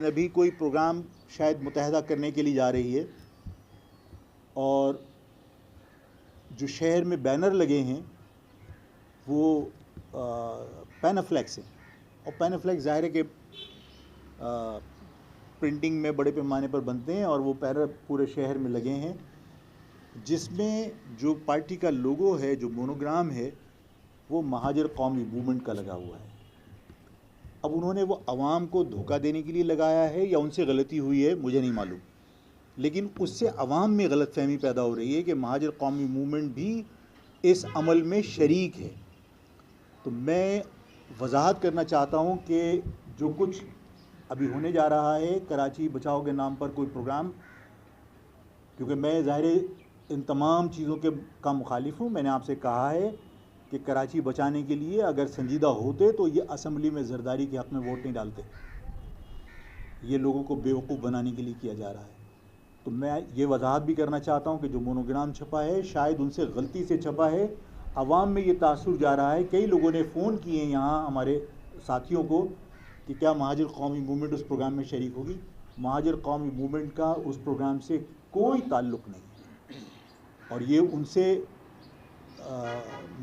ابھی کوئی پروگرام شاید متحدہ کرنے کے لیے جا رہی ہے اور جو شہر میں بینر لگے ہیں وہ پینافلیکس ہیں، اور پینافلیکس ظاہر ہے کہ پرنٹنگ میں بڑے پیمانے پر بنتے ہیں اور وہ پورے شہر میں لگے ہیں، جس میں جو پارٹی کا لوگو ہے، جو مونوگرام ہے، وہ مہاجر قومی موومنٹ کا لگا ہوا ہے۔ اب انہوں نے وہ عوام کو دھوکہ دینے کے لیے لگایا ہے یا ان سے غلطی ہوئی ہے مجھے نہیں معلوم، لیکن اس سے عوام میں غلط فہمی پیدا ہو رہی ہے کہ مہاجر قومی موومنٹ بھی اس عمل میں شریک ہے۔ تو میں وضاحت کرنا چاہتا ہوں کہ جو کچھ ابھی ہونے جا رہا ہے کراچی بچاؤ کے نام پر کوئی پروگرام، کیونکہ میں ظاہر ان تمام چیزوں کا مخالف ہوں، میں نے آپ سے کہا ہے کہ کراچی بچانے کے لیے اگر سنجیدہ ہوتے تو یہ اسمبلی میں زرداری کے حق میں ووٹ نہیں ڈالتے، یہ لوگوں کو بیوقوف بنانے کے لیے کیا جا رہا ہے۔ تو میں یہ وضاحت بھی کرنا چاہتا ہوں کہ جو مونوگرام چھپا ہے شاید ان سے غلطی سے چھپا ہے، عوام میں یہ تاثر جا رہا ہے، کئی لوگوں نے فون کیے ہیں یہاں ہمارے ساتھیوں کو کہ کیا مہاجر قومی موومنٹ اس پروگرام میں شریک ہوگی۔ مہاجر قومی موومنٹ کا اس پروگرام سے کوئی تعلق نہیں ہے، اور یہ ان سے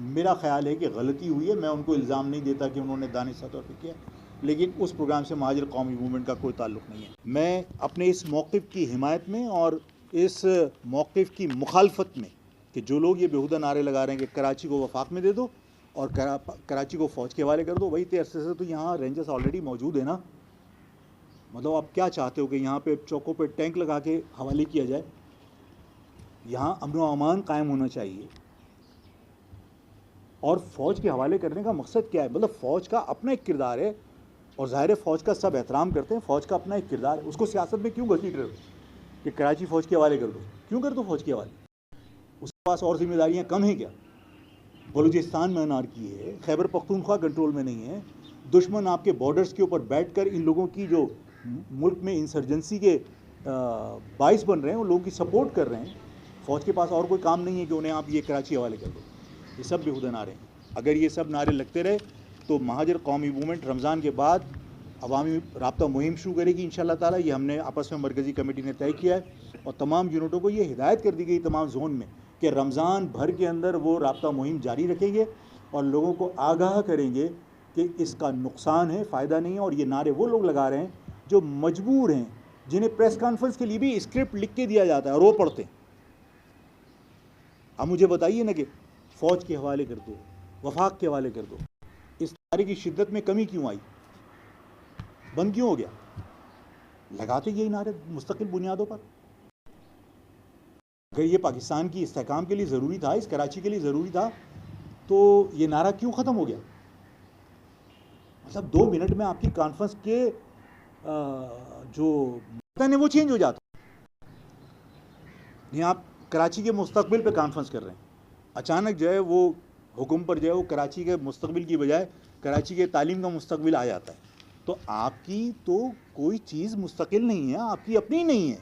میرا خیال ہے کہ غلطی ہوئی ہے۔ میں ان کو الزام نہیں دیتا کہ انہوں نے دانستہ طور پہ کیا، لیکن اس پروگرام سے مہاجر قومی موومنٹ کا کوئی تعلق نہیں ہے۔ میں اپنے اس موقف کی حمایت میں اور اس موقف کی مخالفت میں کہ جو لوگ یہ بیہودہ نعرے لگا رہے ہیں کہ کراچی کو وفاق میں دے دو اور کراچی کو فوج کے حوالے کر دو، وہی عرصے سے تو یہاں رینجرز آلریڈی موجود ہیں نا، مطلب آپ کیا چاہتے ہو کہ یہاں پہ چوکوں پہ ٹینک لگا کے حوالے کیا جائے؟ یہاں امن و امان قائم ہونا چاہیے، اور فوج کے حوالے کرنے کا مقصد کیا ہے؟ مطلب فوج کا اپنا ایک کردار ہے، اور ظاہر فوج کا سب احترام کرتے ہیں، فوج کا اپنا ایک کردار ہے، اس کو سیاست میں کیوں گھسیٹ رہے ہو کہ کراچی فوج کے حوالے کر دو؟ کیوں کر دو فوج کے حوالے؟ اس کے پاس اور ذمہ داریاں کم ہیں کیا؟ بلوچستان میں انارکی ہے، خیبر پختونخوا کنٹرول میں نہیں ہے، دشمن آپ کے بارڈرز کے اوپر بیٹھ کر ان لوگوں کی جو ملک میں انسرجنسی کے باعث بن رہے ہیں ان لوگوں کی سپورٹ کر رہے ہیں۔ فوج کے پاس اور کوئی کام نہیں ہے کہ انہیں آپ یہ کراچی حوالے کر دو۔ یہ سب بیہودہ نعرے ہیں۔ اگر یہ سب نعرے لگتے رہے تو مہاجر قومی موومنٹ رمضان کے بعد عوامی رابطہ مہم شروع کرے گی انشاءاللہ تعالیٰ۔ یہ ہم نے آپس میں مرکزی کمیٹی نے طے کیا ہے، اور تمام یونٹوں کو یہ ہدایت کر دی گئی تمام زون میں کہ رمضان بھر کے اندر وہ رابطہ مہم جاری رکھیں گے اور لوگوں کو آگاہ کریں گے کہ اس کا نقصان ہے، فائدہ نہیں ہے۔ اور یہ نعرے وہ لوگ لگا رہے ہیں جو مجبور ہیں، جنہیں پریس کانفرنس کے لیے بھی اسکرپٹ لکھ کے دیا جاتا ہے اور وہ پڑھتے ہیں۔ اب مجھے بتائیے نا کہ فوج کے حوالے کر دو، وفاق کے حوالے کر دو، اس نعرے کی شدت میں کمی کیوں آئی؟ بند کیوں ہو گیا؟ لگاتے یہی نعرے مستقل بنیادوں پر۔ اگر یہ پاکستان کی استحکام کے لیے ضروری تھا، اس کراچی کے لیے ضروری تھا، تو یہ نعرہ کیوں ختم ہو گیا؟ مطلب 2 منٹ میں آپ کی کانفرنس کے جو متن ہے وہ چینج ہو جاتا نہیں۔ آپ کراچی کے مستقبل پہ کانفرنس کر رہے ہیں، اچانک جو ہے وہ حکم پر جو ہے وہ کراچی کے مستقبل کی بجائے کراچی کے تعلیم کا مستقبل آ جاتا ہے۔ تو آپ کی تو کوئی چیز مستقل نہیں ہے، آپ کی اپنی نہیں ہے۔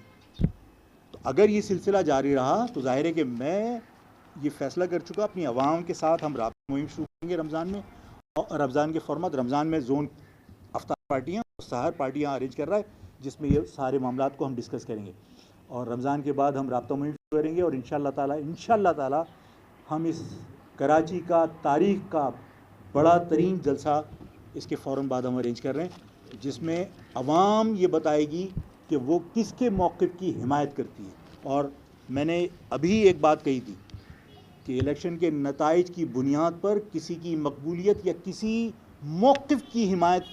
تو اگر یہ سلسلہ جاری رہا تو ظاہر ہے کہ میں یہ فیصلہ کر چکا، اپنی عوام کے ساتھ ہم رابطہ مہم شروع کریں گے رمضان میں، اور رمضان کے فارمیٹ، رمضان میں زون افطار پارٹیاں اور سحر پارٹیاں ارینج کر رہا ہے، جس میں یہ سارے معاملات کو ہم ڈسکس کریں گے، اور رمضان کے بعد ہم رابطہ مہم شروع کریں گے، اور انشاءاللہ تعالی ہم اس کراچی کا تاریخ کا بڑا ترین جلسہ اس کے فوراً بعد ہم ارینج کر رہے ہیں، جس میں عوام یہ بتائے گی کہ وہ کس کے موقف کی حمایت کرتی ہے۔ اور میں نے ابھی ایک بات کہی تھی کہ الیکشن کے نتائج کی بنیاد پر کسی کی مقبولیت یا کسی موقف کی حمایت،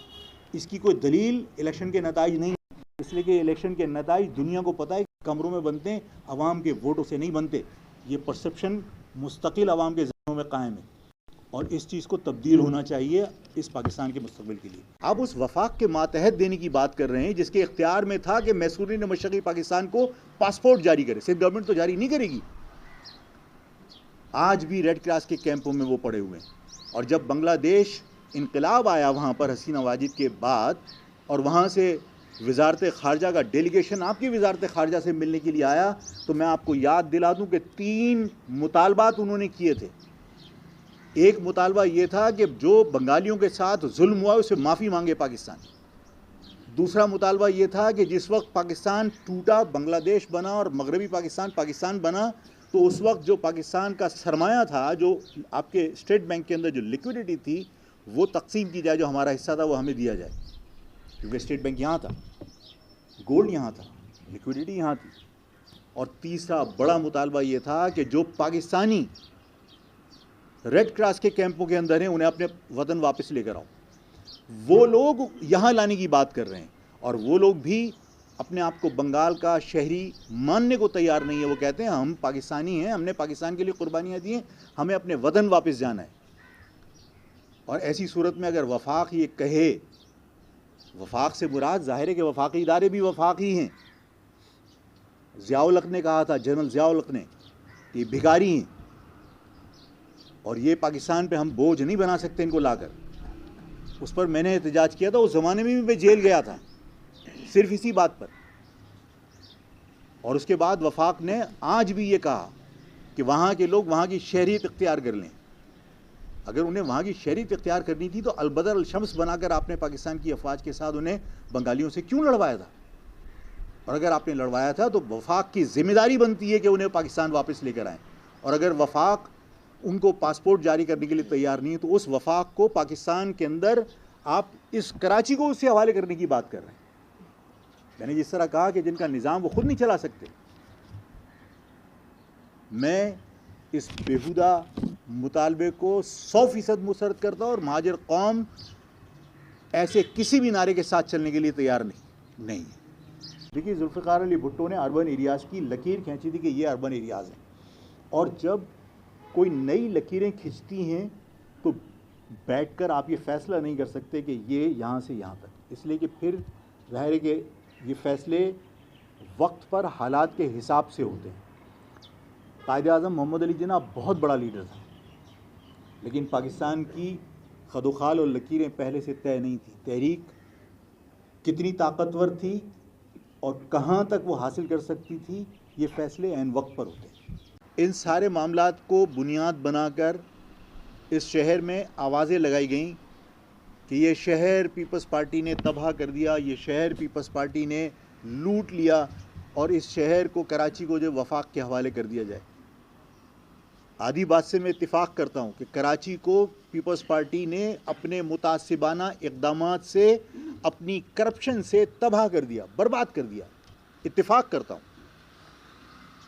اس کی کوئی دلیل الیکشن کے نتائج نہیں ہے، اس لیے کہ الیکشن کے نتائج دنیا کو پتہ ہے کمروں میں بنتے ہیں، عوام کے ووٹوں سے نہیں بنتے۔ یہ پرسپشن مستقل عوام کے ذہنوں میں قائم ہے، اور اس چیز کو تبدیل ہونا چاہیے اس پاکستان کے مستقبل کے لیے۔ آپ اس وفاق کے ماتحت دینے کی بات کر رہے ہیں جس کے اختیار میں تھا کہ محصورین مشرقی پاکستان کو پاسپورٹ جاری کرے، صرف گورنمنٹ تو جاری نہیں کرے گی، آج بھی ریڈ کراس کے کیمپوں میں وہ پڑے ہوئے ہیں۔ اور جب بنگلہ دیش انقلاب آیا وہاں پر حسینہ واجد کے بعد، اور وہاں سے وزارت خارجہ کا ڈیلیگیشن آپ کی وزارت خارجہ سے ملنے کے لیے آیا، تو میں آپ کو یاد دلا دوں کہ 3 مطالبات انہوں نے کیے تھے۔ ایک مطالبہ یہ تھا کہ جو بنگالیوں کے ساتھ ظلم ہوا اسے معافی مانگے پاکستان۔ دوسرا مطالبہ یہ تھا کہ جس وقت پاکستان ٹوٹا، بنگلہ دیش بنا اور مغربی پاکستان بنا، تو اس وقت جو پاکستان کا سرمایہ تھا، جو آپ کے اسٹیٹ بینک کے اندر جو لیکوڈیٹی تھی، وہ تقسیم کی جائے، جو ہمارا حصہ تھا وہ ہمیں دیا جائے، کیونکہ اسٹیٹ بینک یہاں تھا، گولڈ یہاں تھا، لیکوڈیٹی یہاں تھی۔ اور تیسرا بڑا مطالبہ یہ تھا کہ جو پاکستانی ریڈ کراس کے کیمپوں کے اندر ہیں، انہیں اپنے وطن واپس لے کر آؤ۔ وہ لوگ یہاں لانے کی بات کر رہے ہیں، اور وہ لوگ بھی اپنے آپ کو بنگال کا شہری ماننے کو تیار نہیں ہے۔ وہ کہتے ہیں ہم پاکستانی ہیں، ہم نے پاکستان کے لیے قربانیاں دی ہیں، ہمیں اپنے وطن واپس جانا ہے۔ اور ایسی صورت میں اگر وفاق یہ کہے، وفاق سے مراد ظاہر ہے کہ وفاقی ادارے بھی وفاقی ہیں۔ ضیاء الحق نے کہا تھا، جنرل ضیاء الحق نے، کہ یہ بھکاری ہیں اور یہ پاکستان پہ ہم بوجھ نہیں بنا سکتے ان کو لا کر۔ اس پر میں نے احتجاج کیا تھا، اس زمانے میں بھی میں جیل گیا تھا صرف اسی بات پر۔ اور اس کے بعد وفاق نے آج بھی یہ کہا کہ وہاں کے لوگ وہاں کی شہریت اختیار کر لیں۔ اگر انہیں وہاں کی شہریت اختیار کرنی تھی تو البدر الشمس بنا کر آپ نے پاکستان کی افواج کے ساتھ انہیں بنگالیوں سے کیوں لڑوایا تھا؟ اور اگر آپ نے لڑوایا تھا تو وفاق کی ذمہ داری بنتی ہے کہ انہیں پاکستان واپس لے کر آئیں۔ اور اگر وفاق ان کو پاسپورٹ جاری کرنے کے لیے تیار نہیں ہے تو اس وفاق کو پاکستان کے اندر آپ اس کراچی کو اس سے حوالے کرنے کی بات کر رہے ہیں۔ میں نے جس طرح کہا کہ جن کا نظام وہ خود نہیں چلا سکتے، میں اس بیہودہ مطالبے کو 100% مسرد کرتا ہوں، اور مہاجر قوم ایسے کسی بھی نعرے کے ساتھ چلنے کے لیے تیار نہیں۔ دیکھیے، ذوالفقار علی بھٹو نے اربن ایریاز کی لکیر کھینچی تھی کہ یہ اربن ایریاز ہیں، اور جب کوئی نئی لکیریں کھنچتی ہیں تو بیٹھ کر آپ یہ فیصلہ نہیں کر سکتے کہ یہ یہاں سے یہاں تک، اس لیے کہ پھر ظاہر ہے کہ یہ فیصلے وقت پر حالات کے حساب سے ہوتے ہیں۔ قائد اعظم محمد علی جناح بہت بڑا لیڈر تھا، لیکن پاکستان کی خد و خال اور لکیریں پہلے سے طے نہیں تھی۔ تحریک کتنی طاقتور تھی اور کہاں تک وہ حاصل کر سکتی تھی، یہ فیصلے عین وقت پر ہوتے ہیں۔ ان سارے معاملات کو بنیاد بنا کر اس شہر میں آوازیں لگائی گئیں کہ یہ شہر پیپلز پارٹی نے تباہ کر دیا، یہ شہر پیپلز پارٹی نے لوٹ لیا، اور اس شہر کو، کراچی کو جو وفاق کے حوالے کر دیا جائے۔ آدھی بات سے میں اتفاق کرتا ہوں کہ کراچی کو پیپلز پارٹی نے اپنے متعصبانہ اقدامات سے، اپنی کرپشن سے تباہ کر دیا، برباد کر دیا، اتفاق کرتا ہوں۔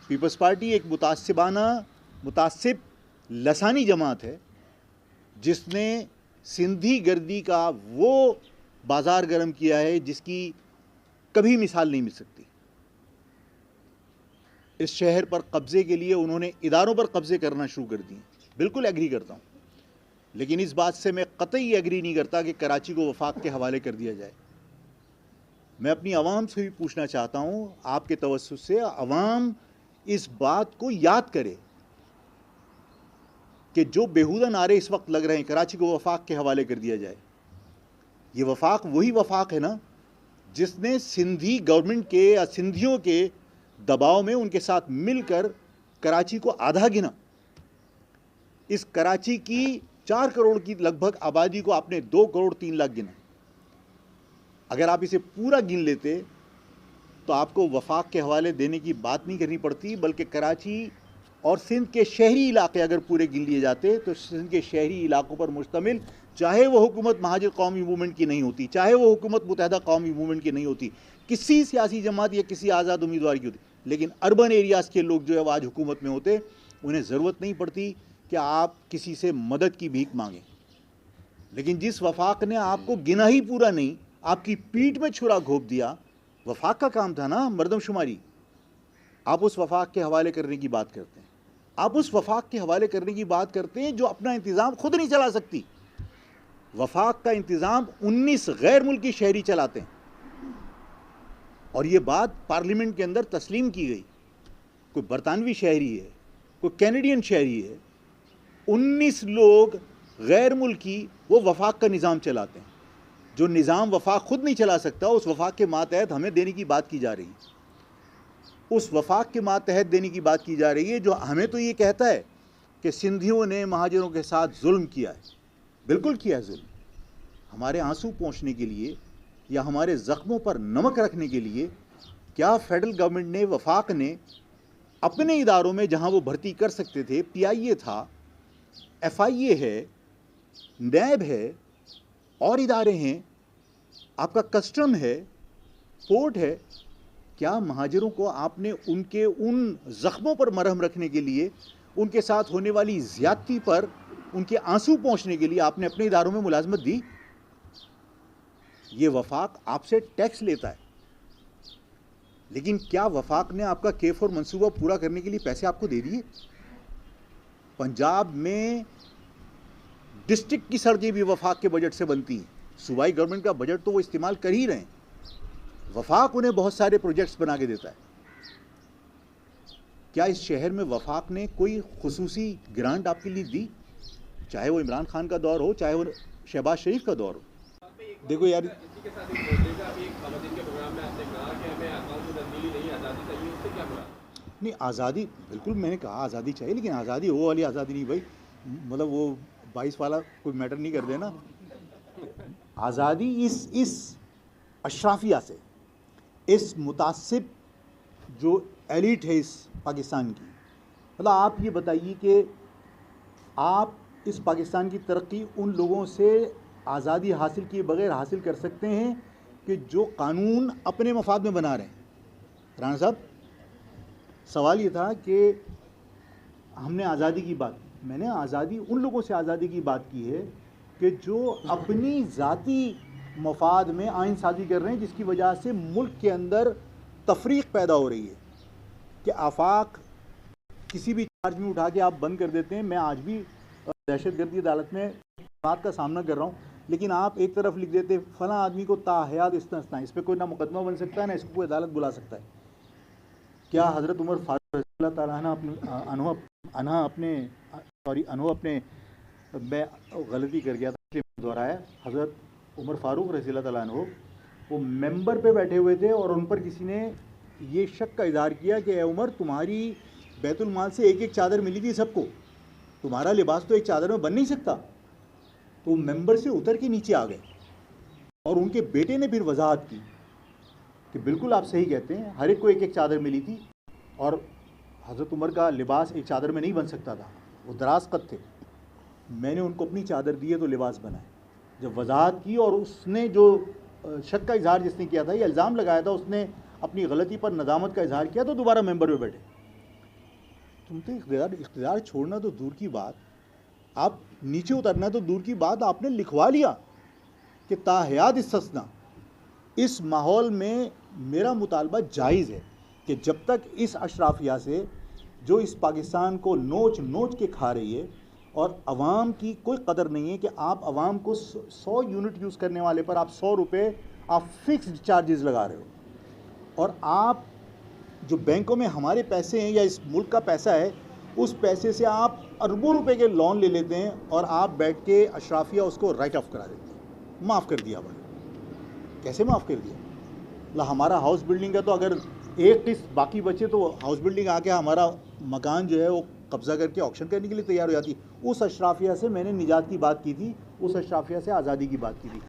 پیپلز پارٹی ایک متعصب لسانی جماعت ہے جس نے سندھی گردی کا وہ بازار گرم کیا ہے جس کی کبھی مثال نہیں مل سکتی۔ اس شہر پر قبضے کے لیے انہوں نے اداروں پر قبضے کرنا شروع کر دی۔ بالکل ایگری کرتا ہوں، لیکن اس بات سے میں قطعی ایگری نہیں کرتا کہ کراچی کو وفاق کے حوالے کر دیا جائے۔ میں اپنی عوام سے بھی پوچھنا چاہتا ہوں، آپ کے توسط سے عوام اس بات کو یاد کرے کہ جو بیہودہ نعرے اس وقت لگ رہے ہیں کراچی کو وفاق کے حوالے کر دیا جائے، یہ وفاق وہی وفاق ہے نا جس نے سندھی گورنمنٹ کے یا سندھیوں کے دباؤ میں ان کے ساتھ مل کر کراچی کو آدھا گنا۔ اس کراچی کی 4 کروڑ کی لگ بھگ آبادی کو آپ نے 2 کروڑ 3 لاکھ گنا۔ اگر آپ اسے پورا گن لیتے تو آپ کو وفاق کے حوالے دینے کی بات نہیں کرنی پڑتی، بلکہ کراچی اور سندھ کے شہری علاقے اگر پورے گن لیے جاتے تو سندھ کے شہری علاقوں پر مشتمل، چاہے وہ حکومت مہاجر قومی موومنٹ کی نہیں ہوتی، چاہے وہ حکومت متحدہ قومی موومنٹ کی نہیں ہوتی، کسی سیاسی جماعت یا کسی آزاد امیدوار کی ہوتی، لیکن اربن ایریاز کے لوگ جو ہے وہ آج حکومت میں ہوتے، انہیں ضرورت نہیں پڑتی کہ آپ کسی سے مدد کی بھیک مانگیں۔ لیکن جس وفاق نے آپ کو گنا ہی پورا نہیں، آپ کی پیٹھ میں چھرا گھونپ دیا، وفاق کا کام تھا نا مردم شماری، آپ اس وفاق کے حوالے کرنے کی بات کرتے ہیں۔ آپ اس وفاق کے حوالے کرنے کی بات کرتے ہیں جو اپنا انتظام خود نہیں چلا سکتی۔ وفاق کا انتظام 19 غیر ملکی شہری چلاتے ہیں، اور یہ بات پارلیمنٹ کے اندر تسلیم کی گئی۔ کوئی برطانوی شہری ہے، کوئی کینیڈین شہری ہے، 19 لوگ غیر ملکی وہ وفاق کا نظام چلاتے ہیں۔ جو نظام وفاق خود نہیں چلا سکتا، اس وفاق کے ماتحت ہمیں دینے کی بات کی جا رہی ہے۔ اس وفاق کے ماتحت دینے کی بات کی جا رہی ہے جو ہمیں تو یہ کہتا ہے کہ سندھیوں نے مہاجروں کے ساتھ ظلم کیا ہے۔ بالکل کیا ہے ظلم۔ ہمارے آنسو پہنچنے کے لیے یا ہمارے زخموں پر نمک رکھنے کے لیے کیا فیڈرل گورنمنٹ نے، وفاق نے اپنے اداروں میں جہاں وہ بھرتی کر سکتے تھے، پی آئی اے تھا، ایف آئی اے ہے، نیب ہے اور ادارے ہیں، آپ کا کسٹم ہے، پورٹ ہے، کیا مہاجروں کو آپ نے ان کے ان زخموں پر مرہم رکھنے کے لیے، ان کے ساتھ ہونے والی زیادتی پر ان کے آنسو پہنچنے کے لیے آپ نے اپنے اداروں میں ملازمت دی؟ یہ وفاق آپ سے ٹیکس لیتا ہے، لیکن کیا وفاق نے آپ کا K4 منصوبہ پورا کرنے کے لیے پیسے آپ کو دے دیے؟ پنجاب میں ڈسٹرکٹ کی سڑکیں بھی وفاق کے بجٹ سے بنتی ہیں، صوبائی گورنمنٹ کا بجٹ تو وہ استعمال کر ہی رہے ہیں، وفاق انہیں بہت سارے پروجیکٹس بنا کے دیتا ہے۔ کیا اس شہر میں وفاق نے کوئی خصوصی گرانٹ آپ کے لیے دی، چاہے وہ عمران خان کا دور ہو، چاہے وہ شہباز شریف کا دور ہو؟ دیکھو یار، نہیں آزادی بالکل میں نے کہا آزادی چاہیے، لیکن آزادی وہ والی آزادی نہیں بھائی، مطلب وہ 22 والا کوئی میٹر نہیں کر دینا۔ آزادی اس اشرافیہ سے، اس متعصب جو ایلیٹ ہے اس پاکستان کی، مطلب آپ یہ بتائیے کہ آپ اس پاکستان کی ترقی ان لوگوں سے آزادی حاصل کیے بغیر حاصل کر سکتے ہیں کہ جو قانون اپنے مفاد میں بنا رہے ہیں۔ رانا صاحب، سوال یہ تھا کہ ہم نے آزادی کی بات، میں نے آزادی ان لوگوں سے آزادی کی بات کی ہے کہ جو اپنی ذاتی مفاد میں آئین سازی کر رہے ہیں، جس کی وجہ سے ملک کے اندر تفریق پیدا ہو رہی ہے کہ آفاق کسی بھی چارج میں اٹھا کے آپ بند کر دیتے ہیں۔ میں آج بھی دہشت گردی عدالت میں بات کا سامنا کر رہا ہوں، لیکن آپ ایک طرف لکھ دیتے فلاں آدمی کو تاحیات استثنا، اس پہ کوئی نہ مقدمہ بن سکتا ہے نہ اس کو کوئی عدالت بلا سکتا ہے۔ کیا حضرت عمر فاروق رضی اللہ تعالیٰ عنہ اپنے میں غلطی کر گیا تھا دہرایا، حضرت عمر فاروق رضی اللہ تعالیٰ عنہ وہ ممبر پہ بیٹھے ہوئے تھے اور ان پر کسی نے یہ شک کا اظہار کیا کہ اے عمر، تمہاری بیت المال سے ایک ایک چادر ملی تھی سب کو، تمہارا لباس تو ایک چادر میں بن نہیں سکتا۔ تو وہ ممبر سے اتر کے نیچے آ گئے اور ان کے بیٹے نے پھر وضاحت کی کہ بالکل آپ صحیح کہتے ہیں، ہر ایک کو ایک ایک چادر ملی تھی اور حضرت عمر کا لباس ایک چادر میں نہیں بن سکتا تھا، وہ دراز قد تھے، میں نے ان کو اپنی چادر دی ہے تو لباس بنائے۔ جب وضاحت کی اور اس نے جو شک کا اظہار جس نے کیا تھا، یہ الزام لگایا تھا، اس نے اپنی غلطی پر ندامت کا اظہار کیا تو دوبارہ ممبر پہ بیٹھے۔ تم تو اقتدار چھوڑنا تو دور کی بات، آپ نیچے اترنا تو دور کی بات، آپ نے لکھوا لیا کہ تاحیات استثنا۔ اس ماحول میں میرا مطالبہ جائز ہے کہ جب تک اس اشرافیہ سے جو اس پاکستان کو نوچ نوچ کے کھا رہی ہے اور عوام کی کوئی قدر نہیں ہے کہ آپ عوام کو 100 یونٹ یوز کرنے والے پر آپ 100 روپے آپ فکسڈ چارجز لگا رہے ہو، اور آپ جو بینکوں میں ہمارے پیسے ہیں یا اس ملک کا پیسہ ہے، اس پیسے سے آپ اربوں روپے کے لون لے لیتے ہیں اور آپ بیٹھ کے اشرافیہ اس کو رائٹ آف کرا دیتے ہیں۔ معاف کر دیا بھائی، کیسے معاف کر دیا؟ ہمارا ہاؤس بلڈنگ کا تو اگر ایک قسط باقی بچے تو ہاؤس بلڈنگ آ کے ہمارا مکان جو ہے وہ قبضہ کر کے آکشن کرنے کے لیے تیار ہو جاتی ہے۔ اس اشرافیہ سے میں نے نجات کی بات کی تھی، اس اشرافیہ سے آزادی کی بات کی تھی۔